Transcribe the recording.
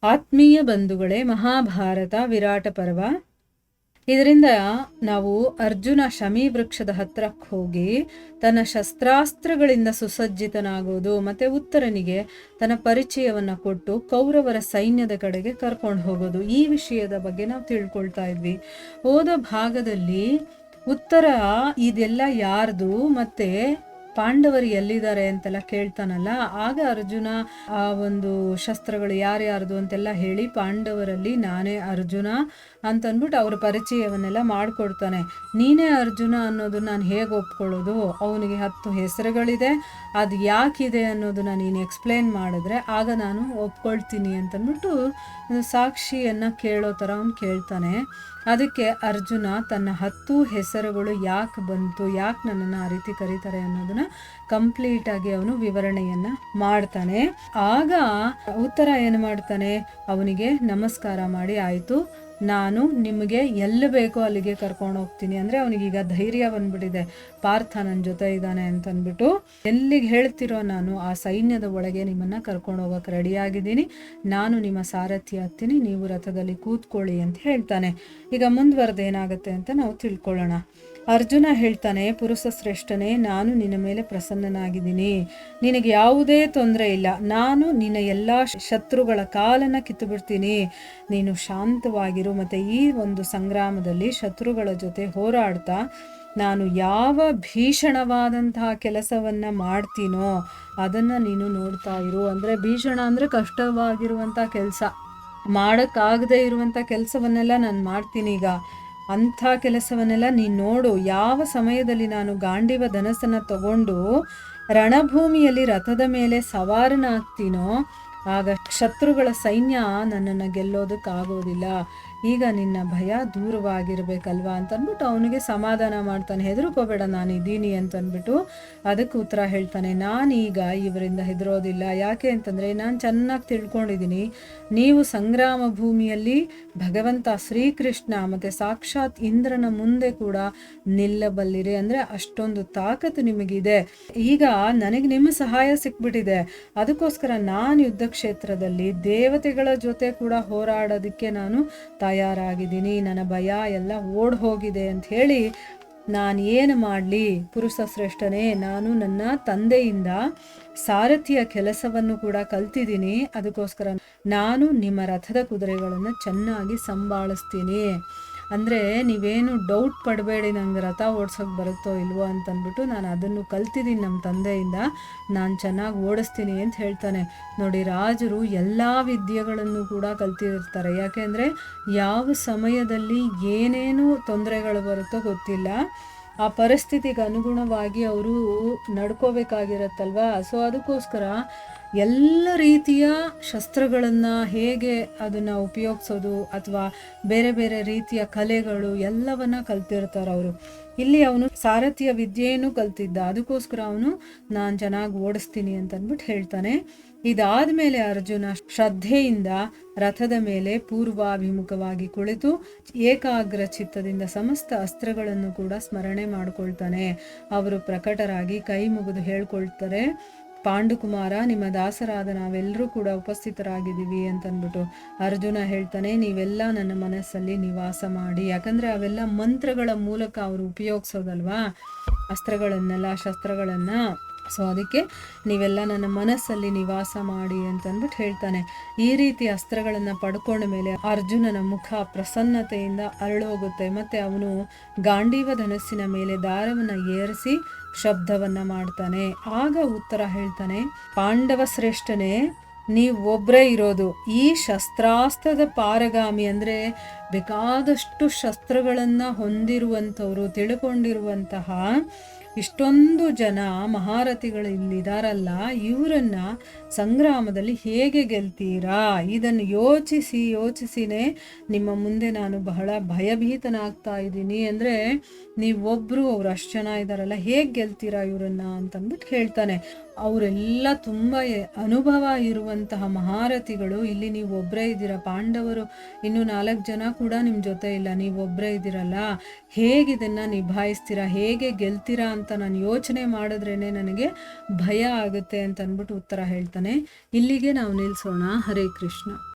ಆತ್ಮೀಯ ಬಂಧುಗಳೇ, ಮಹಾಭಾರತ ವಿರಾಟ ಪರ್ವ. ಇದರಿಂದ ನಾವು ಅರ್ಜುನ ಶಮಿ ವೃಕ್ಷದ ಹತ್ರಕ್ಕೆ ಹೋಗಿ ತನ್ನ ಶಸ್ತ್ರಾಸ್ತ್ರಗಳಿಂದ ಸುಸಜ್ಜಿತನಾಗೋದು ಮತ್ತೆ ಉತ್ತರನಿಗೆ ತನ್ನ ಪರಿಚಯವನ್ನ ಕೊಟ್ಟು ಕೌರವರ ಸೈನ್ಯದ ಕಡೆಗೆ ಕರ್ಕೊಂಡು ಹೋಗೋದು, ಈ ವಿಷಯದ ಬಗ್ಗೆ ನಾವು ತಿಳ್ಕೊಳ್ತಾ ಇದ್ವಿ. ಹೋದ ಭಾಗದಲ್ಲಿ ಉತ್ತರ ಇದೆಲ್ಲ ಯಾರ್ದು ಮತ್ತೆ ಪಾಂಡವರು ಎಲ್ಲಿದ್ದಾರೆ ಅಂತೆಲ್ಲ ಕೇಳ್ತಾನಲ್ಲ, ಆಗ ಅರ್ಜುನ ಆ ಒಂದು ಶಸ್ತ್ರಗಳು ಯಾರ್ಯಾರ್ದು ಅಂತೆಲ್ಲ ಹೇಳಿ ಪಾಂಡವರಲ್ಲಿ ನಾನೇ ಅರ್ಜುನ ಅಂತಂದ್ಬಿಟ್ಟು ಅವ್ರ ಪರಿಚಯವನ್ನೆಲ್ಲ ಮಾಡಿಕೊಡ್ತಾನೆ. ನೀನೇ ಅರ್ಜುನ ಅನ್ನೋದು ನಾನು ಹೇಗೆ ಒಪ್ಕೊಳ್ಳೋದು, ಅವನಿಗೆ 10 ಹೆಸರುಗಳಿದೆ, ಅದು ಯಾಕಿದೆ ಅನ್ನೋದನ್ನ ನೀನು ಎಕ್ಸ್ಪ್ಲೇನ್ ಮಾಡಿದ್ರೆ ಆಗ ನಾನು ಒಪ್ಕೊಳ್ತೀನಿ ಅಂತಂದ್ಬಿಟ್ಟು ಸಾಕ್ಷಿಯನ್ನು ಕೇಳೋ ಥರ ಅವನು ಕೇಳ್ತಾನೆ. ಅದಕ್ಕೆ ಅರ್ಜುನ ತನ್ನ 10 ಹೆಸರುಗಳು ಯಾಕೆ ಬಂತು, ಯಾಕೆ ನನ್ನನ್ನು ಆ ರೀತಿ ಕರೀತಾರೆ ಅನ್ನೋದನ್ನ ಕಂಪ್ಲೀಟಾಗಿ ಅವನು ವಿವರಣೆಯನ್ನು ಮಾಡ್ತಾನೆ. ಆಗ ಉತ್ತರ ಏನು ಮಾಡ್ತಾನೆ, ಅವನಿಗೆ ನಮಸ್ಕಾರ ಮಾಡಿ, ಆಯಿತು ನಾನು ನಿಮಗೆ ಎಲ್ಲಿ ಬೇಕೋ ಅಲ್ಲಿಗೆ ಕರ್ಕೊಂಡು ಹೋಗ್ತೀನಿ. ಅಂದರೆ ಅವನಿಗೀಗ ಧೈರ್ಯ ಬಂದ್ಬಿಟ್ಟಿದೆ, ಪಾರ್ಥ ನನ್ನ ಜೊತೆ ಇದ್ದಾನೆ ಅಂತಂದ್ಬಿಟ್ಟು ಎಲ್ಲಿಗೆ ಹೇಳ್ತಿರೋ ನಾನು ಆ ಸೈನ್ಯದ ಒಳಗೆ ನಿಮ್ಮನ್ನು ಕರ್ಕೊಂಡು ಹೋಗೋಕೆ ರೆಡಿಯಾಗಿದ್ದೀನಿ, ನಾನು ನಿಮ್ಮ ಸಾರಥಿ ಆಗ್ತೀನಿ, ನೀವು ರಥದಲ್ಲಿ ಕೂತ್ಕೊಳ್ಳಿ ಅಂತ ಹೇಳ್ತಾನೆ. ಈಗ ಮುಂದುವರೆದು ಏನಾಗುತ್ತೆ ಅಂತ ನಾವು ತಿಳ್ಕೊಳ್ಳೋಣ. ಅರ್ಜುನ ಹೇಳ್ತಾನೆ, ಪುರುಷ ಶ್ರೇಷ್ಠನೇ, ನಾನು ನಿನ್ನ ಮೇಲೆ ಪ್ರಸನ್ನನಾಗಿದ್ದೀನಿ, ನಿನಗೆ ಯಾವುದೇ ತೊಂದರೆ ಇಲ್ಲ, ನಾನು ನಿನ್ನ ಎಲ್ಲ ಶತ್ರುಗಳ ಕಾಲನ್ನು ಕಿತ್ತು ಬಿಡ್ತೀನಿ, ನೀನು ಶಾಂತವಾಗಿರು. ಮತ್ತು ಈ ಒಂದು ಸಂಗ್ರಾಮದಲ್ಲಿ ಶತ್ರುಗಳ ಜೊತೆ ಹೋರಾಡ್ತಾ ನಾನು ಯಾವ ಭೀಷಣವಾದಂತಹ ಕೆಲಸವನ್ನು ಮಾಡ್ತೀನೋ ಅದನ್ನು ನೀನು ನೋಡ್ತಾ ಇರು. ಅಂದರೆ ಭೀಷಣ ಅಂದರೆ ಕಷ್ಟವಾಗಿರುವಂಥ ಕೆಲಸ, ಮಾಡೋಕ್ಕಾಗದೇ ಇರುವಂಥ ಕೆಲಸವನ್ನೆಲ್ಲ ನಾನು ಮಾಡ್ತೀನಿ. ಈಗ ಅಂಥ ಕೆಲಸವನ್ನೆಲ್ಲ ನೀನು ನೋಡು. ಯಾವ ಸಮಯದಲ್ಲಿ ನಾನು ಗಾಂಡೀವ ಧನಸ್ಸನ್ನು ತಗೊಂಡು ರಣಭೂಮಿಯಲ್ಲಿ ರಥದ ಮೇಲೆ ಸವಾರನಾಗ್ತೀನೋ ಆಗ ಶತ್ರುಗಳ ಸೈನ್ಯ ನನ್ನನ್ನು ಗೆಲ್ಲೋದಕ್ಕಾಗೋದಿಲ್ಲ. ಈಗ ನಿನ್ನ ಭಯ ದೂರವಾಗಿರ್ಬೇಕಲ್ವಾ ಅಂತಂದ್ಬಿಟ್ಟು ಅವನಿಗೆ ಸಮಾಧಾನ ಮಾಡ್ತಾನೆ. ಹೆದರ್ಕೋಬೇಡ, ನಾನು ಇದ್ದೀನಿ ಅಂತಂದ್ಬಿಟ್ಟು ಅದಕ್ಕೆ ಉತ್ತರ ಹೇಳ್ತಾನೆ, ನಾನೀಗ ಇವರಿಂದ ಹೆದರೋದಿಲ್ಲ. ಯಾಕೆ ಅಂತಂದರೆ ನಾನು ಚೆನ್ನಾಗಿ ತಿಳ್ಕೊಂಡಿದ್ದೀನಿ, ನೀವು ಸಂಗ್ರಾಮ ಭೂಮಿಯಲ್ಲಿ ಭಗವಂತ ಶ್ರೀಕೃಷ್ಣ ಮತ್ತು ಸಾಕ್ಷಾತ್ ಇಂದ್ರನ ಮುಂದೆ ಕೂಡ ನಿಲ್ಲಬಲ್ಲಿರಿ. ಅಂದರೆ ಅಷ್ಟೊಂದು ತಾಕತ್ತು ನಿಮಗಿದೆ. ಈಗ ನನಗೆ ನಿಮ್ಮ ಸಹಾಯ ಸಿಕ್ಬಿಟ್ಟಿದೆ, ಅದಕ್ಕೋಸ್ಕರ ನಾನು ಯುದ್ಧ ಕ್ಷೇತ್ರದಲ್ಲಿ ದೇವತೆಗಳ ಜೊತೆ ಕೂಡ ಹೋರಾಡೋದಕ್ಕೆ ನಾನು ತಯಾರಾಗಿದ್ದೀನಿ, ನನ್ನ ಭಯ ಎಲ್ಲ ಓಡ್ ಹೋಗಿದೆ ಅಂತ ಹೇಳಿ ನಾನು ಏನು ಮಾಡಲಿ ಪುರುಷ ಶ್ರೇಷ್ಠನೇ, ನಾನು ನನ್ನ ತಂದೆಯಿಂದ ಸಾರಥಿಯ ಕೆಲಸವನ್ನು ಕೂಡ ಕಲ್ತಿದ್ದೀನಿ, ಅದಕ್ಕೋಸ್ಕರ ನಾನು ನಿಮ್ಮ ರಥದ ಕುದುರೆಗಳನ್ನು ಚೆನ್ನಾಗಿ ಸಂಭಾಳಿಸ್ತೀನಿ. ಅಂದರೆ ನೀವೇನು ಡೌಟ್ ಪಡಬೇಡಿ, ನಂಗೆ ರಥ ಓಡ್ಸೋಕೆ ಬರುತ್ತೋ ಇಲ್ವೋ ಅಂತಂದ್ಬಿಟ್ಟು ನಾನು ಅದನ್ನು ಕಲ್ತಿದ್ದೀನಿ ನಮ್ಮ ತಂದೆಯಿಂದ, ನಾನು ಚೆನ್ನಾಗಿ ಓಡಿಸ್ತೀನಿ ಅಂತ ಹೇಳ್ತಾನೆ. ನೋಡಿ, ರಾಜರು ಎಲ್ಲ ವಿದ್ಯೆಗಳನ್ನು ಕೂಡ ಕಲ್ತಿರ್ತಾರೆ. ಯಾಕೆಂದರೆ ಯಾವ ಸಮಯದಲ್ಲಿ ಏನೇನು ತೊಂದರೆಗಳು ಬರುತ್ತೋ ಗೊತ್ತಿಲ್ಲ, ಆ ಪರಿಸ್ಥಿತಿಗೆ ಅನುಗುಣವಾಗಿ ಅವರು ನಡ್ಕೋಬೇಕಾಗಿರತ್ತಲ್ವ. ಸೊ ಅದಕ್ಕೋಸ್ಕರ ಎಲ್ಲ ರೀತಿಯ ಶಸ್ತ್ರಗಳನ್ನು ಹೇಗೆ ಅದನ್ನು ಉಪಯೋಗಿಸೋದು ಅಥವಾ ಬೇರೆ ಬೇರೆ ರೀತಿಯ ಕಲೆಗಳು ಎಲ್ಲವನ್ನ ಕಲ್ತಿರ್ತಾರೆ ಅವರು. ಇಲ್ಲಿ ಅವನು ಸಾರಥಿಯ ವಿದ್ಯೆಯನ್ನು ಕಲ್ತಿದ್ದ, ಅದಕ್ಕೋಸ್ಕರ ಅವನು ನಾನು ಚೆನ್ನಾಗಿ ಓಡಿಸ್ತೀನಿ ಅಂತಂದ್ಬಿಟ್ಟು ಹೇಳ್ತಾನೆ. ಇದಾದ್ಮೇಲೆ ಅರ್ಜುನ ಶ್ರದ್ಧೆಯಿಂದ ರಥದ ಮೇಲೆ ಪೂರ್ವಾಭಿಮುಖವಾಗಿ ಕುಳಿತು ಏಕಾಗ್ರ ಚಿತ್ತದಿಂದ ಸಮಸ್ತ ಅಸ್ತ್ರಗಳನ್ನು ಕೂಡ ಸ್ಮರಣೆ ಮಾಡ್ಕೊಳ್ತಾನೆ. ಅವರು ಪ್ರಕಟರಾಗಿ ಕೈ ಮುಗಿದು ಹೇಳ್ಕೊಳ್ತಾರೆ, ಪಾಂಡುಕುಮಾರ, ನಿಮ್ಮ ದಾಸರಾದ ನಾವೆಲ್ಲರೂ ಕೂಡ ಉಪಸ್ಥಿತರಾಗಿದ್ದೀವಿ ಅಂತಂದ್ಬಿಟ್ಟು. ಅರ್ಜುನ ಹೇಳ್ತಾನೆ, ನೀವೆಲ್ಲ ನನ್ನ ಮನಸ್ಸಲ್ಲಿ ನಿವಾಸ ಮಾಡಿ. ಯಾಕಂದರೆ ಅವೆಲ್ಲ ಮಂತ್ರಗಳ ಮೂಲಕ ಅವರು ಉಪಯೋಗಿಸೋದಲ್ವಾ ಅಸ್ತ್ರಗಳನ್ನೆಲ್ಲ, ಶಸ್ತ್ರಗಳನ್ನು. ಸೊ ಅದಕ್ಕೆ ನೀವೆಲ್ಲ ನನ್ನ ಮನಸ್ಸಲ್ಲಿ ನಿವಾಸ ಮಾಡಿ ಅಂತಂದ್ಬಿಟ್ಟು ಹೇಳ್ತಾನೆ. ಈ ರೀತಿ ಅಸ್ತ್ರಗಳನ್ನು ಪಡ್ಕೊಂಡ ಮೇಲೆ ಅರ್ಜುನನ ಮುಖ ಪ್ರಸನ್ನತೆಯಿಂದ ಅರಳೋಗುತ್ತೆ. ಮತ್ತು ಅವನು ಗಾಂಡೀವ ಧನಸ್ಸಿನ ಮೇಲೆ ದಾರವನ್ನು ಏರಿಸಿ ಶಬ್ದವನ್ನು ಮಾಡ್ತಾನೆ. ಆಗ ಉತ್ತರ ಹೇಳ್ತಾನೆ, ಪಾಂಡವ ಶ್ರೇಷ್ಠನೇ, ನೀವು ಒಬ್ಬರೇ ಇರೋದು, ಈ ಶಸ್ತ್ರಾಸ್ತ್ರದ ಪಾರಗಾಮಿ ಅಂದರೆ ಬೇಕಾದಷ್ಟು ಶಸ್ತ್ರಗಳನ್ನು ಹೊಂದಿರುವಂಥವ್ರು, ತಿಳ್ಕೊಂಡಿರುವಂತಹ ಇಷ್ಟೊಂದು ಜನ ಮಹಾರಥಿಗಳು ಇಲ್ಲಿದಾರಲ್ಲ, ಇವರನ್ನ ಸಂಗ್ರಾಮದಲ್ಲಿ ಹೇಗೆ ಗೆಲ್ತೀರಾ? ಇದನ್ನು ಯೋಚಿಸಿನೇ ನಿಮ್ಮ ಮುಂದೆ ನಾನು ಬಹಳ ಭಯಭೀತನಾಗ್ತಾ ಇದ್ದೀನಿ. ಅಂದರೆ ನೀವೊಬ್ಬರು ಅವ್ರು ಅಷ್ಟು ಜನ ಇದ್ದಾರಲ್ಲ, ಹೇಗೆ ಗೆಲ್ತೀರಾ ಇವರನ್ನ ಅಂತಂದ್ಬಿಟ್ಟು ಹೇಳ್ತಾನೆ. ಅವರೆಲ್ಲ ತುಂಬ ಅನುಭವ ಇರುವಂತಹ ಮಹಾರಥಿಗಳು, ಇಲ್ಲಿ ನೀವು ಒಬ್ಬರೇ ಇದ್ದೀರಾ, ಪಾಂಡವರು ಇನ್ನು 4 ಜನ ಕೂಡ ನಿಮ್ಮ ಜೊತೆ ಇಲ್ಲ, ನೀವು ಒಬ್ಬರೇ ಇದ್ದೀರಲ್ಲ, ಹೇಗಿದನ್ನು ನಿಭಾಯಿಸ್ತೀರಾ, ಹೇಗೆ ಗೆಲ್ತೀರಾ ಅಂತ ನಾನು ಯೋಚನೆ ಮಾಡಿದ್ರೇ ನನಗೆ ಭಯ ಆಗುತ್ತೆ ಅಂತ ಅಂದ್ಬಿಟ್ಟು ಉತ್ತರ ಹೇಳ್ತಾನೆ. ಇಲ್ಲಿಗೆ ನಾವು ನಿಲ್ಲಿಸೋಣ. ಹರೇ ಕೃಷ್ಣ.